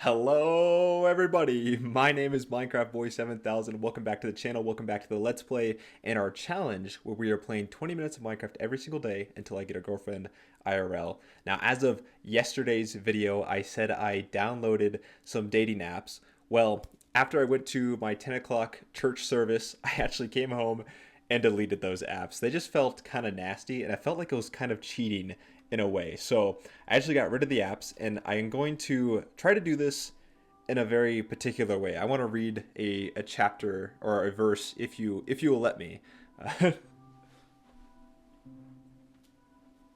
Hello everybody, my name is Minecraft Boy 7000. Welcome back to the channel, welcome back to the Let's Play and our challenge where we are playing 20 minutes of Minecraft every single day until I get a girlfriend IRL. Now as of yesterday's video, I said I downloaded some dating apps. Well, after I went to my 10 o'clock church service, I actually came home and deleted those apps. They just felt kind of nasty and I felt like it was kind of cheating in a way. So I actually got rid of the apps and I am going to try to do this in a very particular way. I want to read a chapter or a verse if you will let me.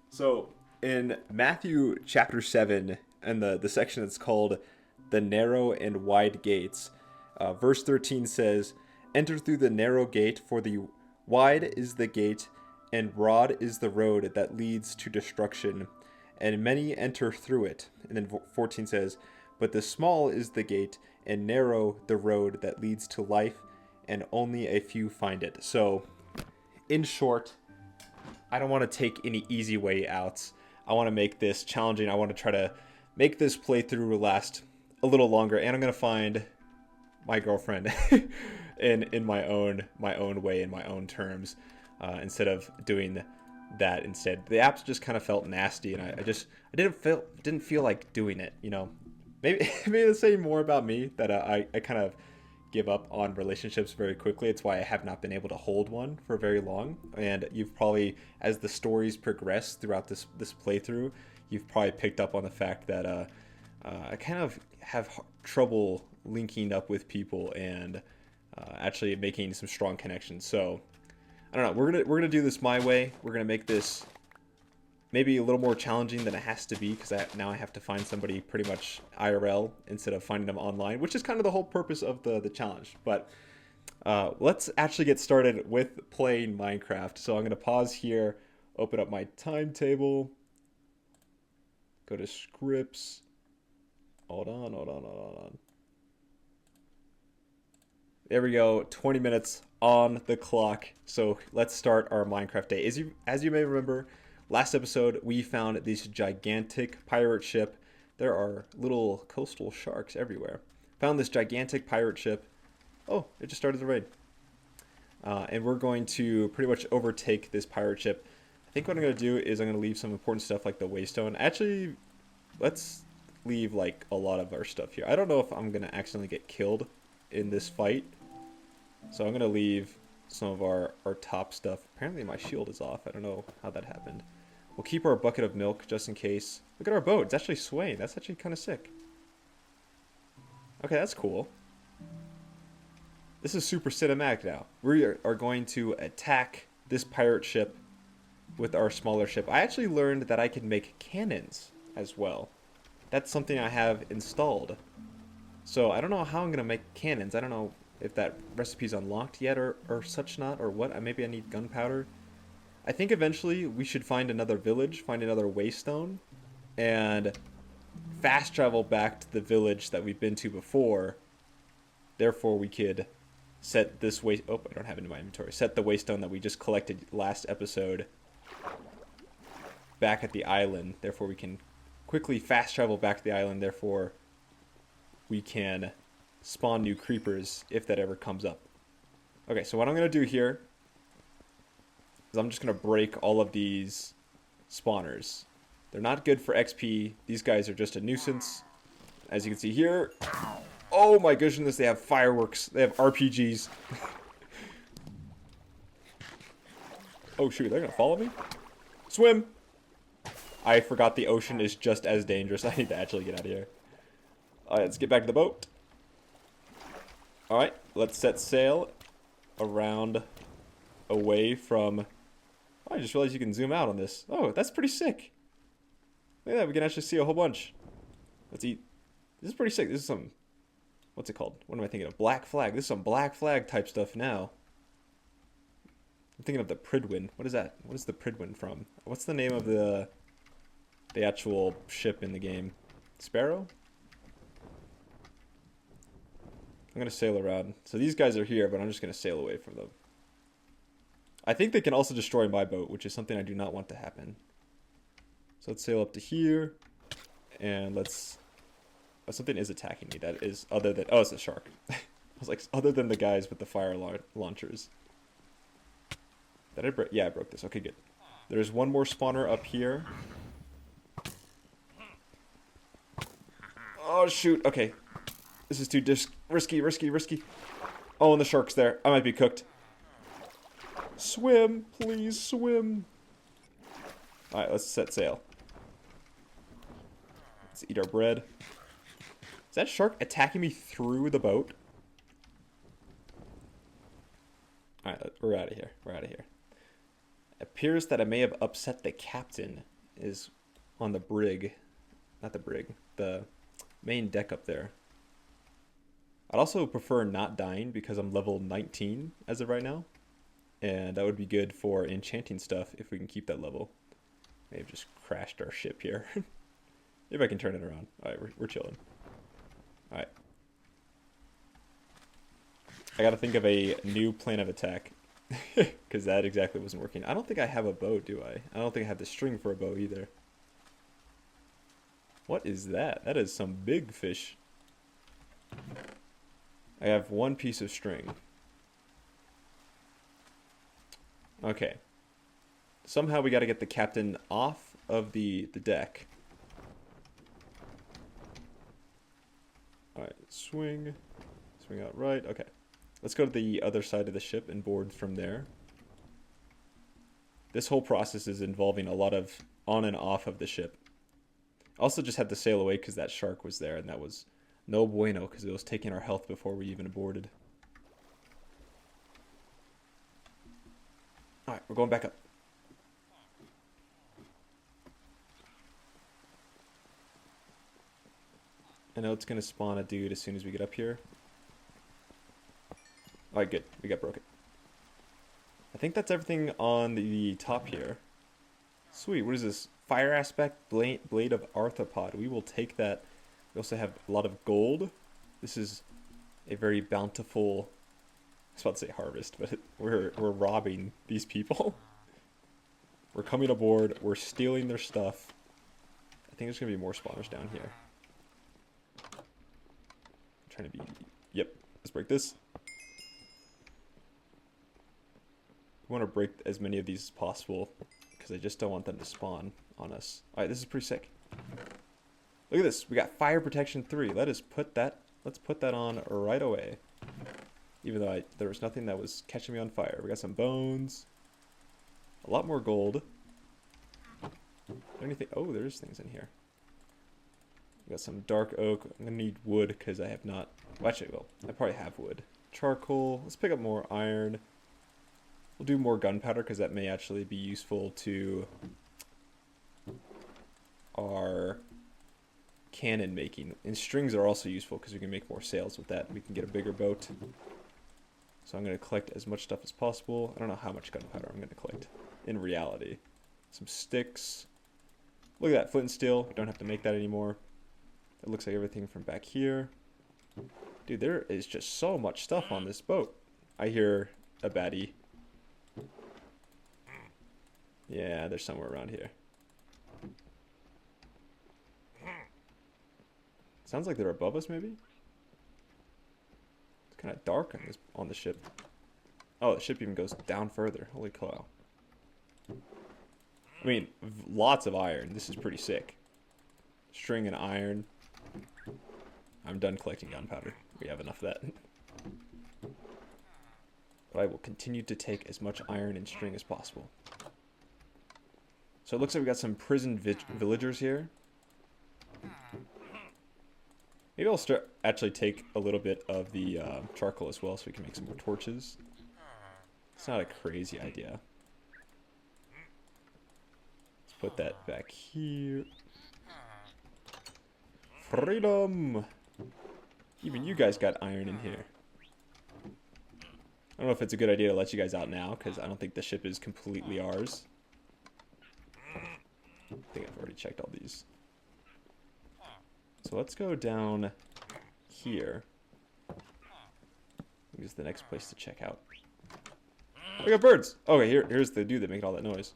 So in Matthew chapter 7 and the section that's called the narrow and wide gates, verse 13 says, "Enter through the narrow gate, for the wide is the gate and broad is the road that leads to destruction, and many enter through it." And then 14 says, "But the small is the gate, and narrow the road that leads to life, and only a few find it." So, in short, I don't want to take any easy way outs. I want to make this challenging. I want to try to make this playthrough last a little longer, and I'm going to find my girlfriend in my own way, in my own terms. Instead of doing that instead. The apps just kind of felt nasty, and I didn't feel like doing it. You know, maybe it's saying more about me that I kind of give up on relationships very quickly. It's why I have not been able to hold one for very long. And you've probably, as the stories progress throughout this playthrough, you've probably picked up on the fact that I kind of have trouble linking up with people and actually making some strong connections. So I don't know. We're gonna do this my way. We're gonna make this maybe a little more challenging than it has to be, because now I have to find somebody pretty much IRL instead of finding them online, which is kind of the whole purpose of the challenge. But let's actually get started with playing Minecraft. So I'm gonna pause here, open up my timetable, go to scripts. Hold on. There we go, 20 minutes on the clock. So let's start our Minecraft day. As you may remember, last episode we found this gigantic pirate ship. There are little coastal sharks everywhere. Found this gigantic pirate ship. Oh, it just started to rain. And we're going to pretty much overtake this pirate ship. I think what I'm going to do is I'm going to leave some important stuff like the waystone. Actually, let's leave like a lot of our stuff here. I don't know if I'm going to accidentally get killed in this fight. So I'm going to leave some of our top stuff. Apparently my shield is off. I don't know how that happened. We'll keep our bucket of milk just in case. Look at our boat. It's actually swaying. That's actually kind of sick. Okay, that's cool. This is super cinematic now. We are going to attack this pirate ship with our smaller ship. I actually learned that I can make cannons as well. That's something I have installed. So I don't know how I'm going to make cannons. I don't know if that recipe's unlocked yet or such not, or what. Maybe I need gunpowder. I think eventually we should find another village, find another waystone, and fast travel back to the village that we've been to before. Therefore we could set this I don't have it in my inventory. Set the waystone that we just collected last episode back at the island. Therefore we can quickly fast travel back to the island. Therefore we can spawn new creepers if that ever comes up. Okay, so what I'm going to do here is I'm just going to break all of these spawners. They're not good for XP. These guys are just a nuisance. As you can see here. Oh my goodness, they have fireworks. They have RPGs. Oh shoot, they're going to follow me? Swim! I forgot the ocean is just as dangerous. I need to actually get out of here. Alright, let's get back to the boat. Alright, let's set sail around away from... Oh, I just realized you can zoom out on this. Oh, that's pretty sick. Look at that, we can actually see a whole bunch. Let's eat. This is pretty sick. This is some... What's it called? What am I thinking of? Black Flag. This is some Black Flag type stuff now. I'm thinking of the Prydwen. What is that? What is the Prydwen from? What's the name of the actual ship in the game? Sparrow? I'm going to sail around. So these guys are here, but I'm just going to sail away from them. I think they can also destroy my boat, which is something I do not want to happen. So let's sail up to here. And let's something is attacking me. That is other than... Oh, it's a shark. I was like, other than the guys with the fire launchers. Did I break? Yeah, I broke this. Okay, good. There's one more spawner up here. Oh, shoot. Okay. This is too risky. Oh, and the shark's there. I might be cooked. Swim. Please swim. Alright, let's set sail. Let's eat our bread. Is that shark attacking me through the boat? Alright, we're out of here. It appears that I may have upset the captain is on the brig. Not the brig. The main deck up there. I'd also prefer not dying because I'm level 19 as of right now. And that would be good for enchanting stuff if we can keep that level. May have just crashed our ship here. Maybe I can turn it around. Alright, we're chilling. Alright. I gotta think of a new plan of attack. Because that exactly wasn't working. I don't think I have a bow, do I? I don't think I have the string for a bow either. What is that? That is some big fish. I have one piece of string. Okay. Somehow we gotta get the captain off of the deck. Alright, swing. Swing out right. Okay. Let's go to the other side of the ship and board from there. This whole process is involving a lot of on and off of the ship. Also just had to sail away because that shark was there, and that was no bueno because it was taking our health before we even boarded. Alright, we're going back up. I know it's going to spawn a dude as soon as we get up here. Alright, good. We got broken. I think that's everything on the top here. Sweet. What is this? Fire aspect, blade of arthropod. We will take that. We also have a lot of gold. This is a very bountiful... I was about to say harvest, but we're robbing these people. We're coming aboard. We're stealing their stuff. I think there's going to be more spawners down here. I'm trying to be... Yep. Let's break this. We want to break as many of these as possible because I just don't want them to spawn on us. Alright, this is pretty sick. Look at this. We got fire protection 3. Let's put that on right away. Even though there was nothing that was catching me on fire. We got some bones. A lot more gold. Anything? Oh, there's things in here. We got some dark oak. I'm going to need wood because I have not... Well, actually, well, I probably have wood. Charcoal. Let's pick up more iron. We'll do more gunpowder because that may actually be useful to our cannon making. And strings are also useful because we can make more sails with that. We can get a bigger boat. So I'm going to collect as much stuff as possible. I don't know how much gunpowder I'm going to collect in reality. Some sticks. Look at that, flint and steel. We don't have to make that anymore. It looks like everything from back here. Dude, there is just so much stuff on this boat. I hear a baddie. Yeah, they're somewhere around here. Sounds like they're above us, maybe? It's kind of dark on the ship. Oh, the ship even goes down further. Holy cow. I mean, lots of iron. This is pretty sick. String and iron. I'm done collecting gunpowder. We have enough of that. But I will continue to take as much iron and string as possible. So it looks like we got some prison villagers here. Maybe I'll actually take a little bit of the charcoal as well so we can make some more torches. It's not a crazy idea. Let's put that back here. Freedom! Even you guys got iron in here. I don't know if it's a good idea to let you guys out now because I don't think the ship is completely ours. I think I've already checked all these. So let's go down here. This is the next place to check out. We got birds! Okay, here's the dude that made all that noise.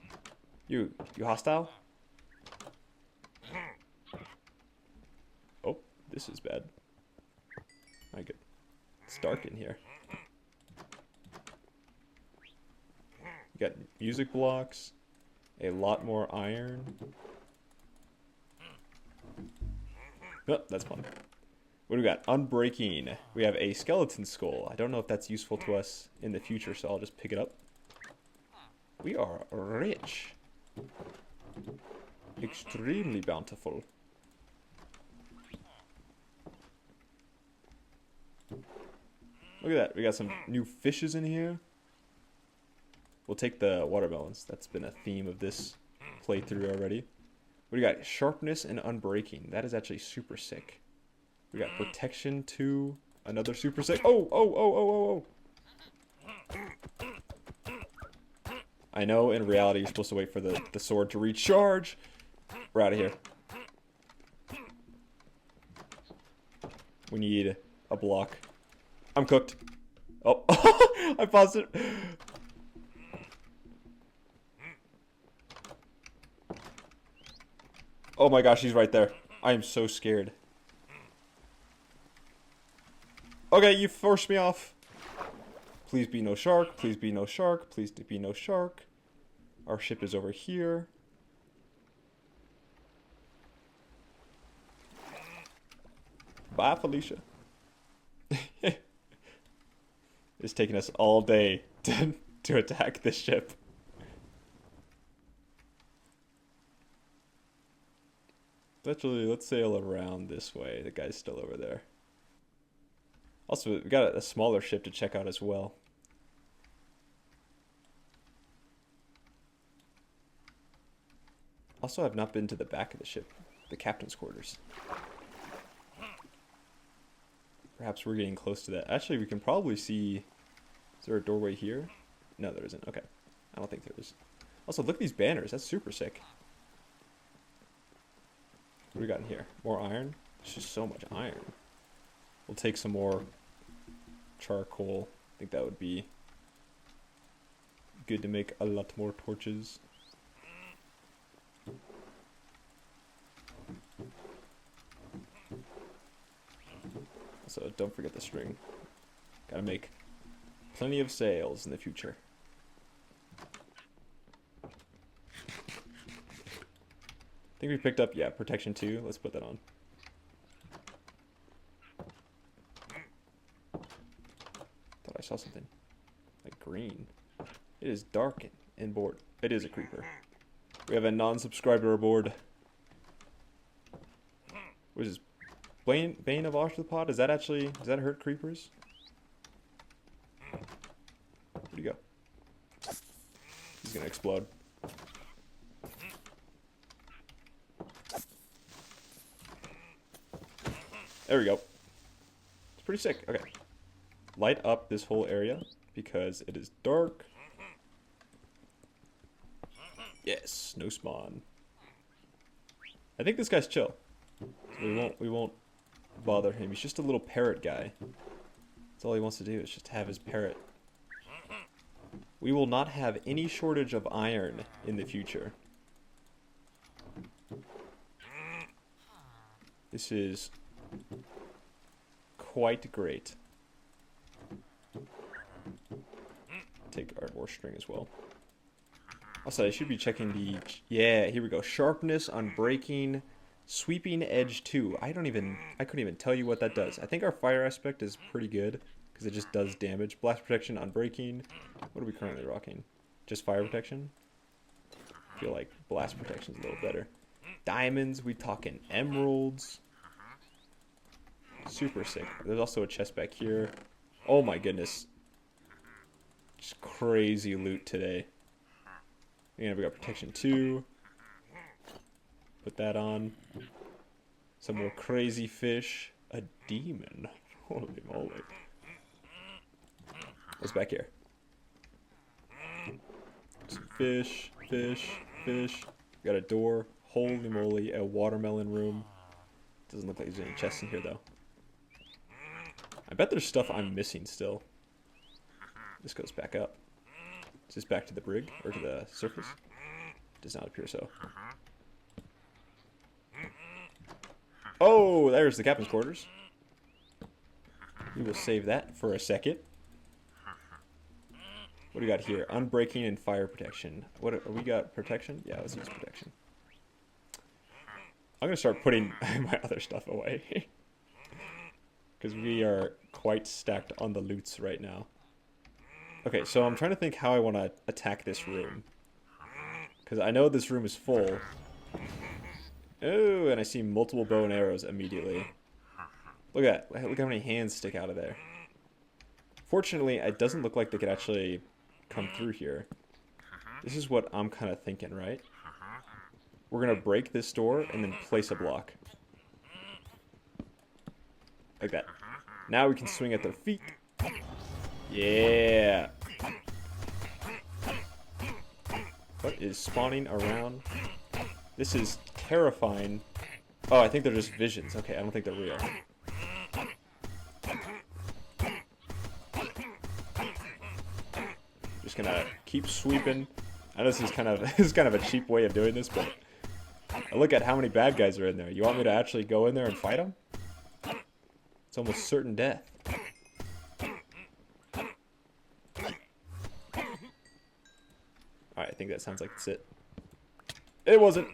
You hostile? Oh, This is bad. My good. It's dark in here. You got music blocks. A lot more iron. Oh, that's fun. What do we got? Unbreaking. We have a skeleton skull. I don't know if that's useful to us in the future, so I'll just pick it up. We are rich. Extremely bountiful. Look at that. We got some new fishes in here. We'll take the watermelons. That's been a theme of this playthrough already. What do you got? Sharpness and unbreaking. That is actually super sick. We got protection 2. Another super sick. Oh, oh, oh, oh, oh, oh. I know in reality you're supposed to wait for the sword to recharge. We're out of here. We need a block. I'm cooked. Oh, I paused it. Oh my gosh, he's right there. I am so scared. Okay, you forced me off. Please be no shark. Please be no shark. Please be no shark. Our ship is over here. Bye, Felicia. It's taking us all day to attack this ship. Actually, let's sail around this way. The guy's still over there. Also, we got a smaller ship to check out as well. Also, I've not been to the back of the ship, the captain's quarters. Perhaps we're getting close to that. Actually, we can probably see... Is there a doorway here? No, there isn't. Okay. I don't think there is. Also, look at these banners. That's super sick. What do we got in here? More iron? There's just so much iron. We'll take some more charcoal. I think that would be good to make a lot more torches. So don't forget the string. Gotta make plenty of sails in the future. I think we picked up, yeah, protection 2. Let's put that on. Thought I saw something. Like green. It is dark and bored. It is a creeper. We have a non-subscriber aboard. What is this? Bane of Arthropod? Does that hurt creepers? Where'd he go? He's gonna explode. There we go. It's pretty sick. Okay. Light up this whole area because it is dark. Yes, no spawn. I think this guy's chill. So we won't bother him. He's just a little parrot guy. That's all he wants to do is just have his parrot. We will not have any shortage of iron in the future. This is quite great. Take our more string as well. Also, I should be checking the... Yeah, here we go. Sharpness, unbreaking, sweeping edge 2. I couldn't even tell you what that does. I think our fire aspect is pretty good because it just does damage. Blast protection, unbreaking. What are we currently rocking? Just fire protection? I feel like blast protection's a little better. Diamonds, we talking emeralds. Super sick. There's also a chest back here. Oh my goodness. Just crazy loot today. And we got protection 2. Put that on. Some more crazy fish. A demon. Holy moly. What's back here? Some fish, fish, fish. We got a door. Holy moly, a watermelon room. Doesn't look like there's any chests in here though. I bet there's stuff I'm missing still. This goes back up. Is this back to the brig or to the surface? Does not appear so. Oh, there's the captain's quarters. We will save that for a second. What do we got here? Unbreaking and fire protection. What we got? Protection? Yeah, let's use protection. I'm gonna start putting my other stuff away because we are quite stacked on the loots right now. Okay, so I'm trying to think how I want to attack this room because I know this room is full. Oh, and I see multiple bow and arrows immediately. Look at that. Look how many hands stick out of there. Fortunately, it doesn't look like they could actually come through here. This is what I'm kind of thinking, right? We're going to break this door and then place a block. Like that. Now we can swing at their feet. Yeah. What is spawning around? This is terrifying. Oh, I think they're just visions. Okay, I don't think they're real. Just gonna keep sweeping. I know this is kind of a cheap way of doing this, but look at how many bad guys are in there. You want me to actually go in there and fight them? It's almost certain death. Alright, I think that sounds like that's it. It wasn't.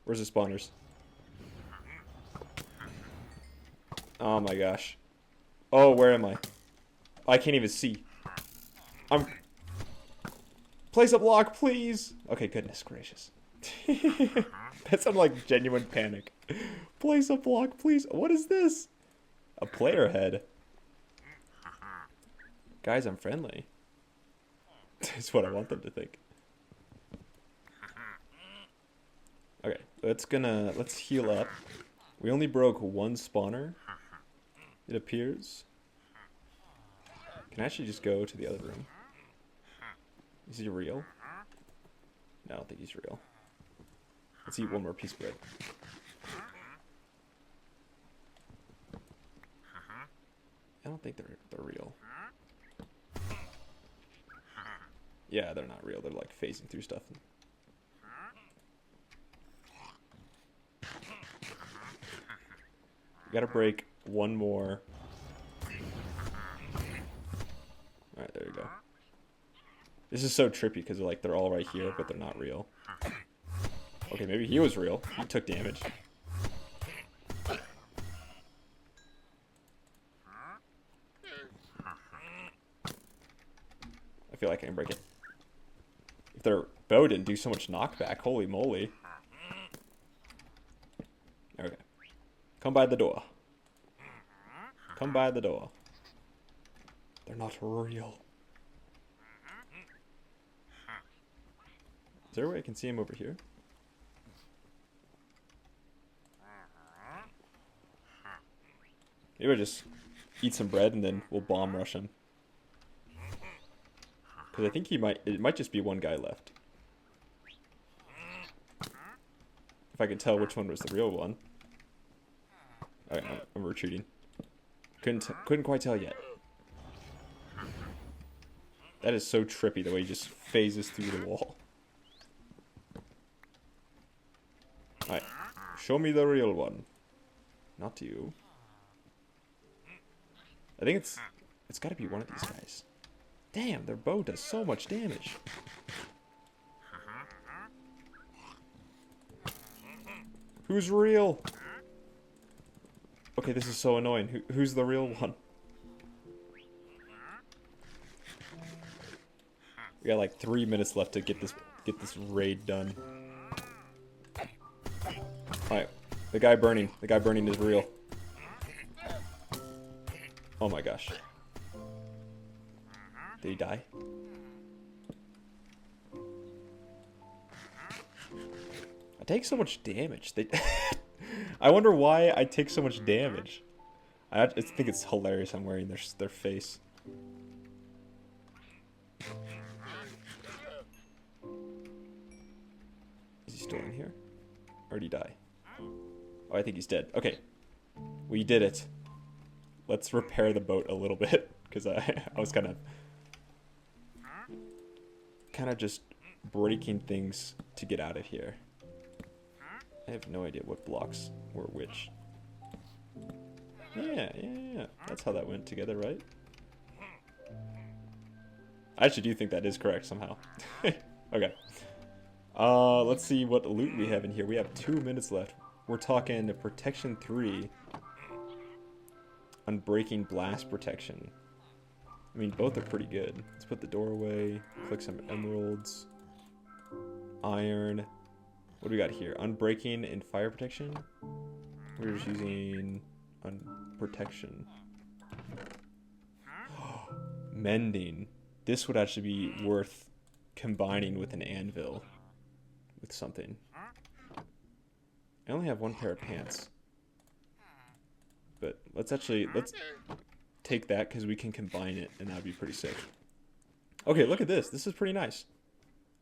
Where's the spawners? Oh my gosh. Oh, where am I? I can't even see. Place a block, please! Okay, goodness gracious. That sounded like genuine panic. Place a block, please. What is this? A player head. Guys, I'm friendly. That's what I want them to think. Okay, let's heal up. We only broke one spawner, it appears. Can I actually just go to the other room? Is he real? No, I don't think he's real. Let's eat one more piece of bread. I don't think they're real. Yeah, they're not real. They're like phasing through stuff. We gotta break one more. Alright, there you go. This is so trippy because they're all right here, but they're not real. Okay, maybe he was real. He took damage. I feel like I can break it. If their bow didn't do so much knockback, holy moly. Okay. Come by the door. Come by the door. They're not real. Is there a way I can see him over here? Maybe I'll just eat some bread and then we'll bomb rush him. Because I think it might just be one guy left. If I could tell which one was the real one. Alright, I'm retreating. Couldn't quite tell yet. That is so trippy, the way he just phases through the wall. Alright, show me the real one. Not you. I think it's gotta be one of these guys. Damn, their bow does so much damage. Who's real? Okay, this is so annoying. Who's the real one? We got like 3 minutes left to get this raid done. Alright, the guy burning is real. Oh my gosh. Did he die? I take so much damage. I wonder why I take so much damage. I think it's hilarious I'm wearing their face. Is he still in here? Or did he die? Oh, I think he's dead. Okay. We did it. Let's repair the boat a little bit. Because I was kind of just breaking things to get out of here. I have no idea what blocks were which. Yeah. That's how that went together, right? I actually do think that is correct somehow. Okay. Let's see what loot we have in here. We have 2 minutes left. We're talking protection 3. Unbreaking blast protection. I mean, both are pretty good. Let's put the door away. Click some emeralds. Iron. What do we got here? Unbreaking and fire protection. We're just using protection. Mending. This would actually be worth combining with an anvil. With something. I only have 1 pair of pants. But let's take that because we can combine it and that would be pretty sick. Okay, look at this. This is pretty nice.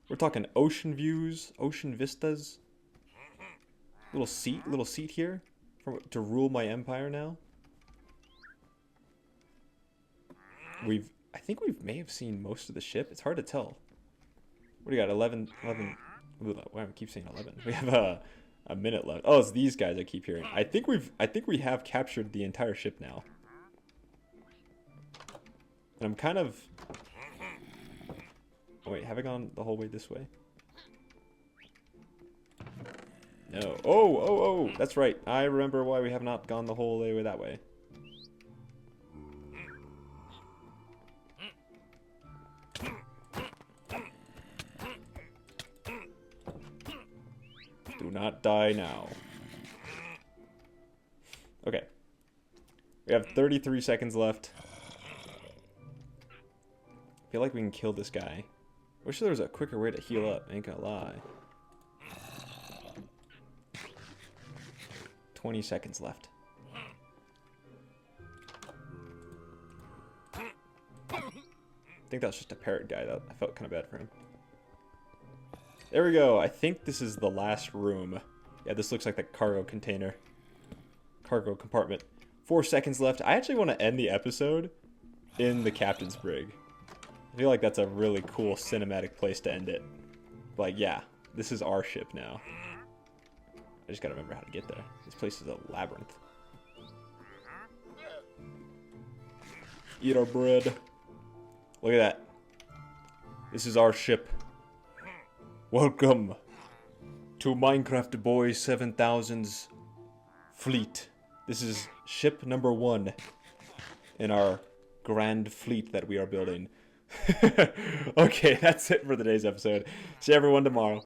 We're talking ocean views, ocean vistas. Little seat here to rule my empire now. I think we may have seen most of the ship. It's hard to tell. What do you got? 11. Ooh, I keep saying 11. We have a minute left. Oh, it's these guys I keep hearing. I think we have captured the entire ship now. And I'm kind of... Oh, wait, have I gone the whole way this way? No. Oh, that's right. I remember why we have not gone the whole way that way. Do not die now. Okay. We have 33 seconds left. I feel like we can kill this guy. Wish there was a quicker way to heal up, ain't gonna lie. 20 seconds left. I think that was just a parrot guy. I felt kind of bad for him. There we go. I think this is the last room. Yeah, this looks like the cargo container. Cargo compartment. 4 seconds left. I actually want to end the episode in the captain's brig. I feel like that's a really cool cinematic place to end it. Like, yeah, this is our ship now. I just gotta remember how to get there. This place is a labyrinth. Eat our bread. Look at that. This is our ship. Welcome to Minecraft Boy 7000's fleet. This is ship number 1 in our grand fleet that we are building. Okay, that's it for today's episode. See everyone tomorrow.